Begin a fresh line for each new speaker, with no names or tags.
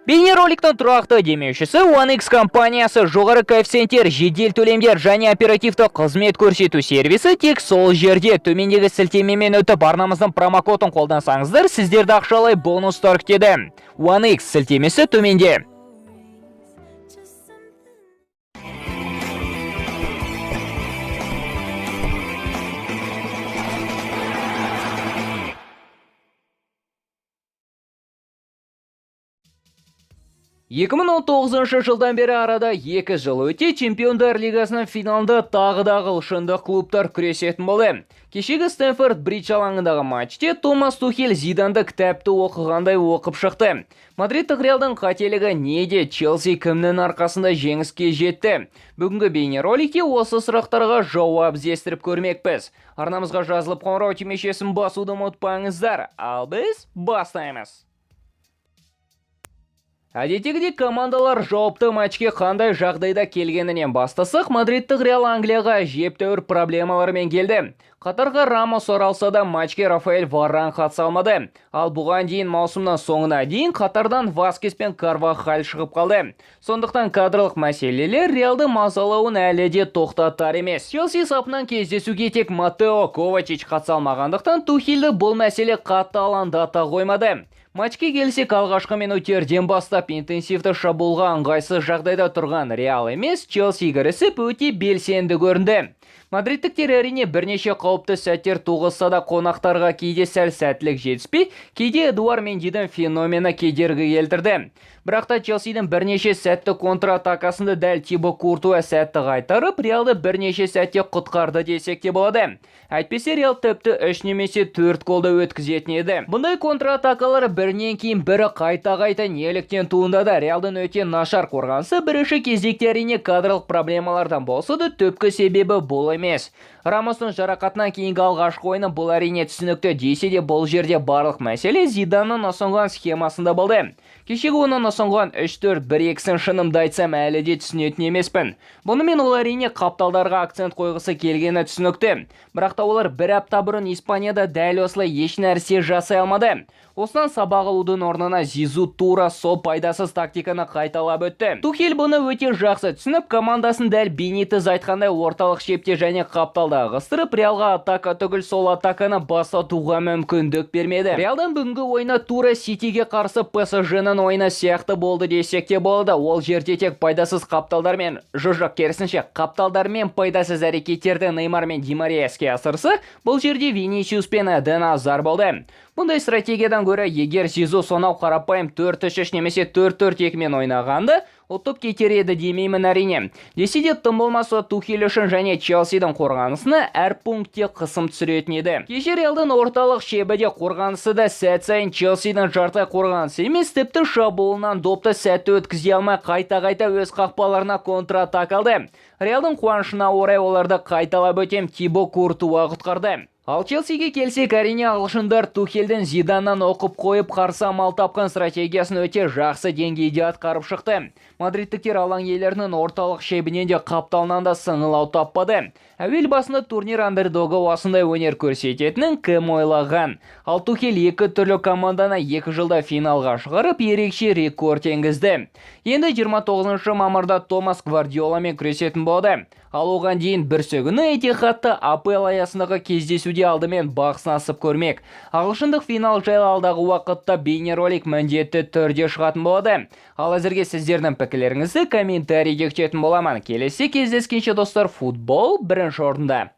Бейнероликтің тұрақты демеушісі One X компаниясы жоғары коэффициенттер, жедел төлемдер және оперативті қызмет көрсету сервисі тек сол жерде. Төмендегі сілтемемен өтіп арнамыздың промокодын қолдансаңыздар, сіздерді ақшалай бонустар күтеді. One X сілтемесі төменде. Жылдан бері арада 2 жыл өте Чемпиондар лигасының финалында тағы да ағылшындық клубтар күресетін болды. Кешегі Стэнфорд Бридж алаңындағы матчте Томас Тухель Зиданды кітапты оқығандай оқып шықты. Мадридтік Реалдың қателігі неде, Челси кімнің арқасында жеңіске жетті? Бүгінгі бейнероликте осы сұрақтарға жауап іздестіріп көрмекпіз. Арнамызға жазылып қоңырау түймешесін басуды ұмытпаңыздар. Ал біз бастаймыз. Әдеттегідей командалар жауапты матчке қандай жағдайда келгенінен бастасақ, Мадридтік Реал Англияға жептәуір проблемалармен келді. Қатарға Рамос оралса да матчке Рафаэль Варан қатыса алмады. Ал бұған дейін маусымнан соңына дейін Қатардан Васкес пен Карвахаль шығып қалды. Сондықтан кадрлық мәселелер Реалды мазалауын әлі де тоқтатар емес. Челси сапынан кездесуге тек Матео Ковачич қатыса алмағандықтан Тухельді бұл мәселе қатты алаңдата қоймады. Матчке келсек, алғашқы минуттерден бастап интенсивті шабуылға ыңғайсыз жағдайда тұрған Реал емес, Челси кірісіп өте белсенді көрінді. Мадридтіктер әрине бірнеше қауіпті сәттер туғызса да қонақтарға кейде сәл сәттілік жетіспей, кейде Эдуард Мендидің феномені кедергі келтірді. Бірақ та Челсидің бірнеше сәтті контратакасында дәл Тибо Куртуа сәтті қайтарып, Реалды бірнеше сәтте құтқарды десек те болады. Әйтпесе Реал тіпті 3 немесе 4 голды өткізетін еді. Бұндай контратакалар бірінен кейін бірі қайта неліктен туындады. Реалдың өте нашар қорғанысы бірінші кезекте әрине кадрлық проблемалардан болса да түпкі себебі бұл емес. Рамостың жарақатынан кейінгі алғашқы ойыны бұл әрине түсінікті десе де бұл жерде барлық мәселе Зиданның ұсынған схемасында болды. Кешегі оның ұсынған 3-4-1-2-сын шынымды айтсам әлі де түсінетін емеспін. Бұнымен ол әрине қапталдарға акцент қойғысы келгені түсінікті. Бірақ та олар бір апта бұрын Испанияда дәл осылай еш нәрсе жасай алмады. Осынан сабақ алудың орнына Зизу тура сол пайдасыз тактиканы қайталап өтті. Тухель бұны өте жақсы түсініп, командасын дәл Бенитез айтқандай орталық шепте және қапталда ығыстырып, Реалға атака түгіл сол атаканы бастатуға мүмкіндік бермеді. Реалдан бүгінгі ойына тура Ситиге қарсы PSG-ның ойына сияқты болды десек те болды. Ол жерде тек пайдасыз қапталдар мен керісінше қапталдар мен пайдасыз әрекеттерді Неймар мен Ди Мария іске асырса, бұл жерде Винисиус пен Эден Азар болды. Бұндай стратегиядан көрі, егер Зизу сонау қарапайым 4-3 немесе 4-4-2 мен ойнағанды, ұтып кетер еді демеймін әрине. Десе де тым болмаса Тухель үшін және Челсидің қорғанысына әр пунктте қысым түсіретін еді. Кеше Реалдың орталық шебіде қорғанысы да сәт сайын Челсидің жартай қорғанысы емес, тіпті шабуылынан допты сәтті өткізе алмай қайта өз қақпаларына контратак алды. Реалдың қуанышына орай оларды қайталап өтем Тибо Куртуа құтқарды. Ал Челсиге келсек, әрине ағылшындар Тухельдің Зиданнан оқып қойып қарсы амал тапқан стратегиясын өте жақсы деңгейде атқарып шықты. Мадридтіктер алаң иелерінің орталық шебінен де қапталынан да сыңылау таппады. Әуел басында турнир андердогы осындай өнер көрсететінін кім ойлаған. Ал Тухель екі түрлі команданы 2 жылда финалға шығарып, ерекше рекорд енгізді. Енді 29 мамырда Томас Гвардиоламен күресетін болды. Ал оған дейін бір сөгіні Этихадта АПЛ аясындағы кездесуде алдымен бақ сынасып көрмек. Ағылшындық финал жайлы алдағы уақытта бейнеролик міндетті түрде шығатын болады. Ал әзірге сіздердің пікірлеріңізді комментарийде күтетін боламын. Келесі кездескенше достар, футбол бірінші орында.